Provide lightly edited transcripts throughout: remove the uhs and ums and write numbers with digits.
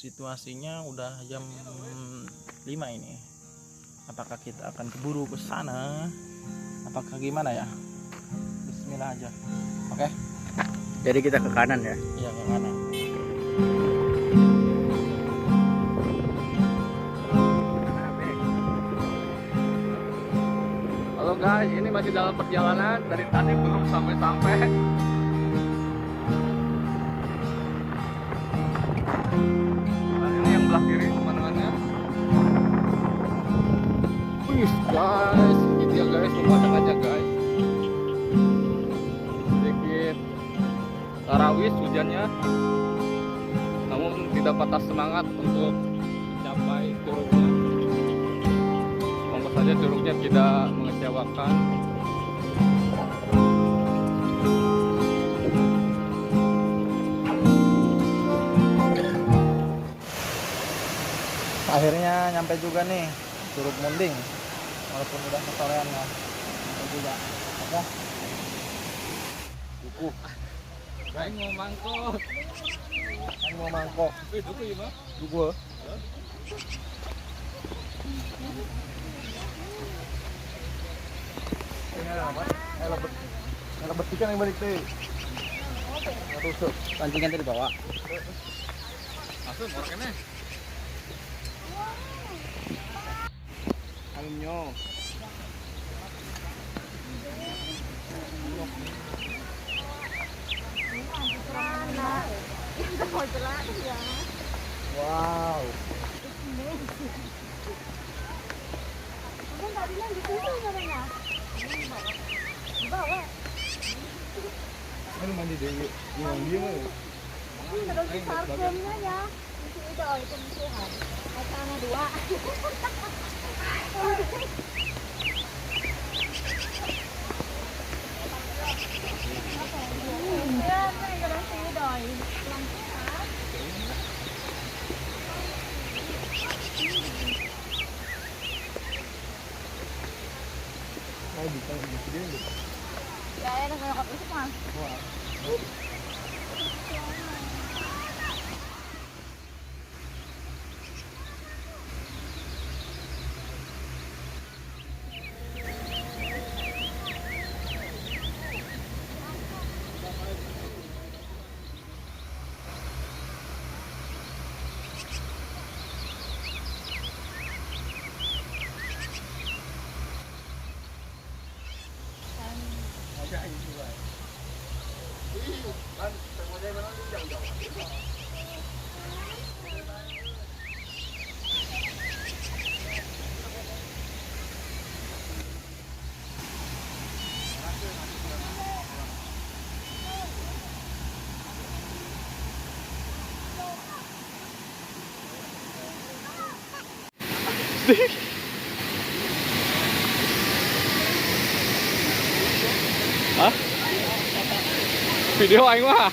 situasinya udah jam 5 ini. Apakah kita akan keburu ke sana? Apakah gimana ya? Bismillah aja. Oke. Jadi kita ke kanan ya. Iya, ke kanan. Halo guys, ini masih dalam perjalanan, dari tadi belum sampai-sampai. Nah, ini yang belah kiri pemandangannya. Wih guys, ini dia guys pemandangannya guys. Sedikit tarawih hujannya, namun tidak patah semangat untuk mencapai curugnya. Semoga saja curugnya tidak mengecewakan. Akhirnya nyampe juga nih Curug Munding, walaupun udah kesorean ya. Nyampe juga. Oke. Duku. Aing mau mangkok. Aing mau mangkok. Duku ya, Mas? Duku. Ini apa? Lebet ikan yang balik teh. Tusuk. Pancingan tadi bawa. Masuk mau kene. Anyo. Wow. Nggak bilang di situ namanya. Di bawah. Kan mandi dewi. Yang dia mah. Terus di parfumnya ya. Itu itu musuhan. Acara 2. Dạ, cái này là xíu đòi làm thế hả? Mau bisa dia enggak? Ya, enak banget itu mah. Wah. Hả? Video anh quá à?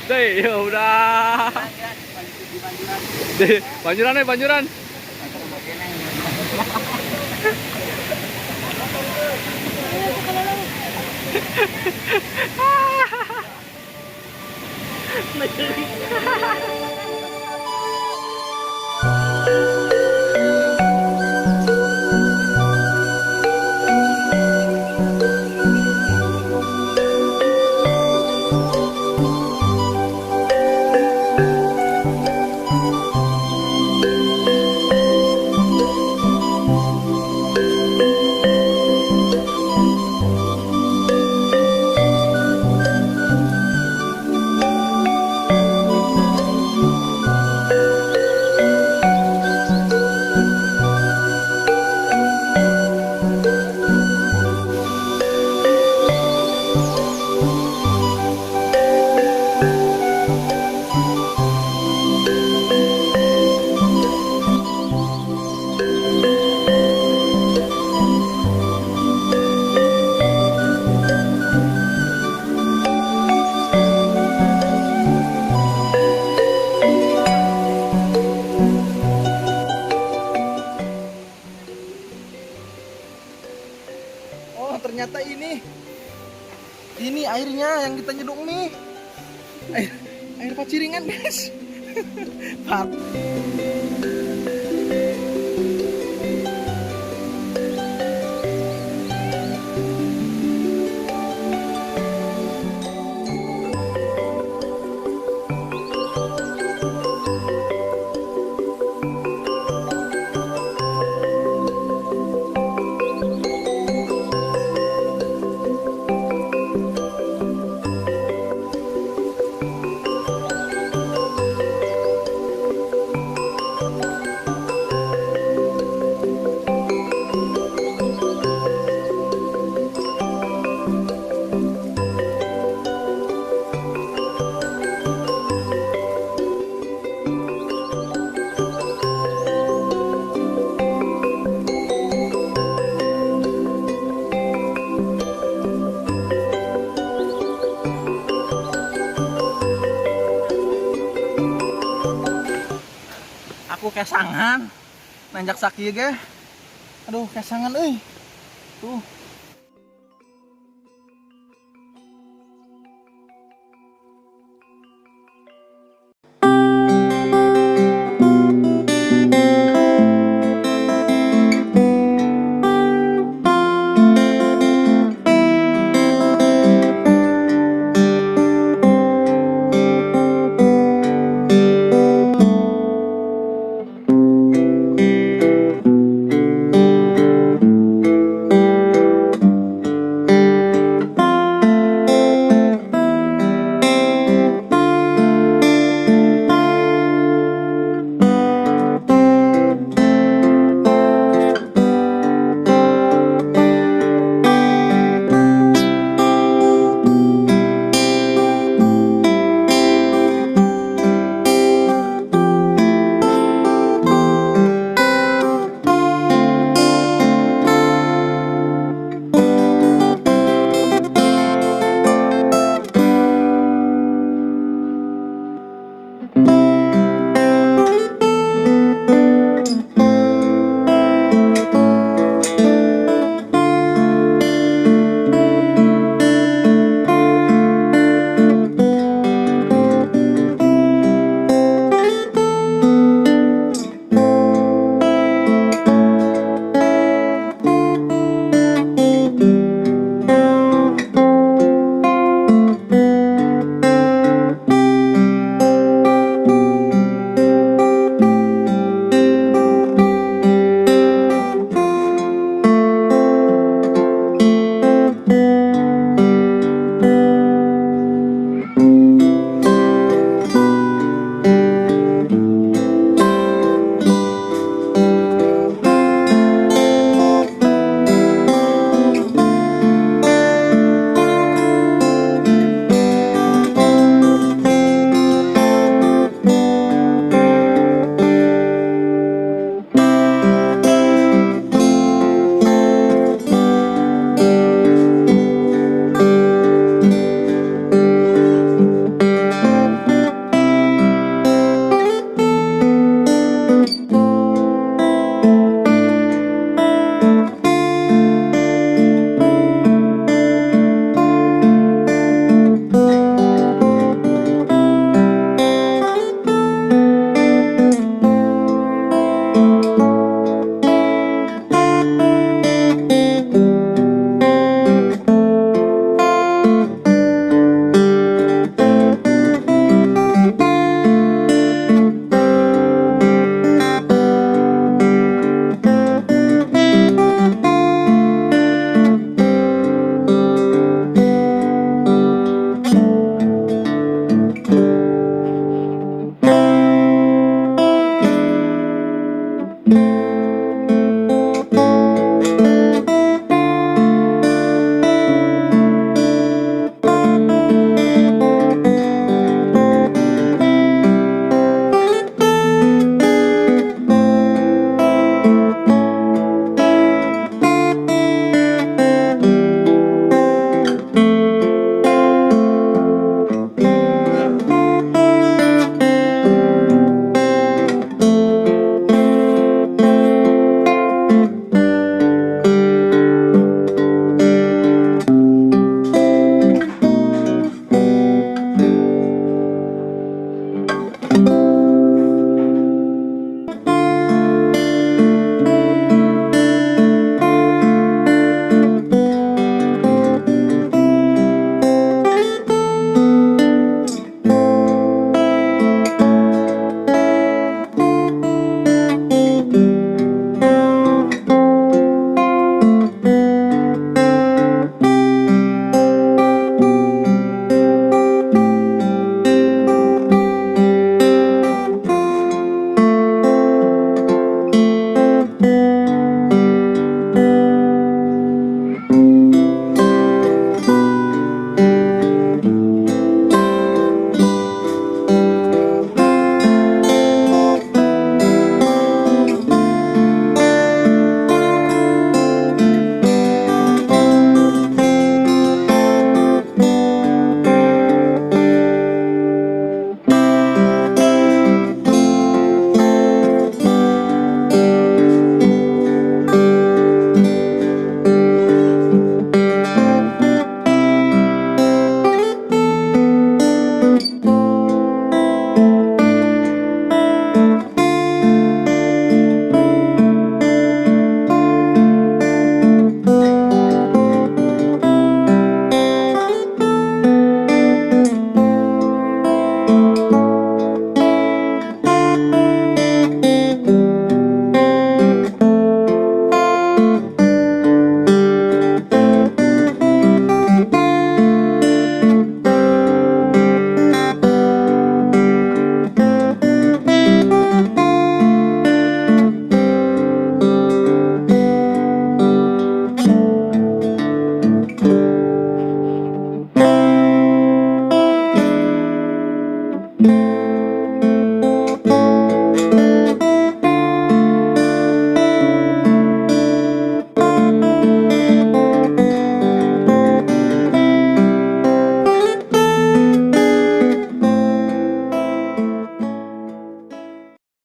Đây hiểu dah. Di banjuran nih, banjuran. Ternyata ini airnya yang kita nyeduk nih. Air paciringan, guys. Pak. Aku kesangan nanjak sakit ge. Aduh kesangan euy. Tuh.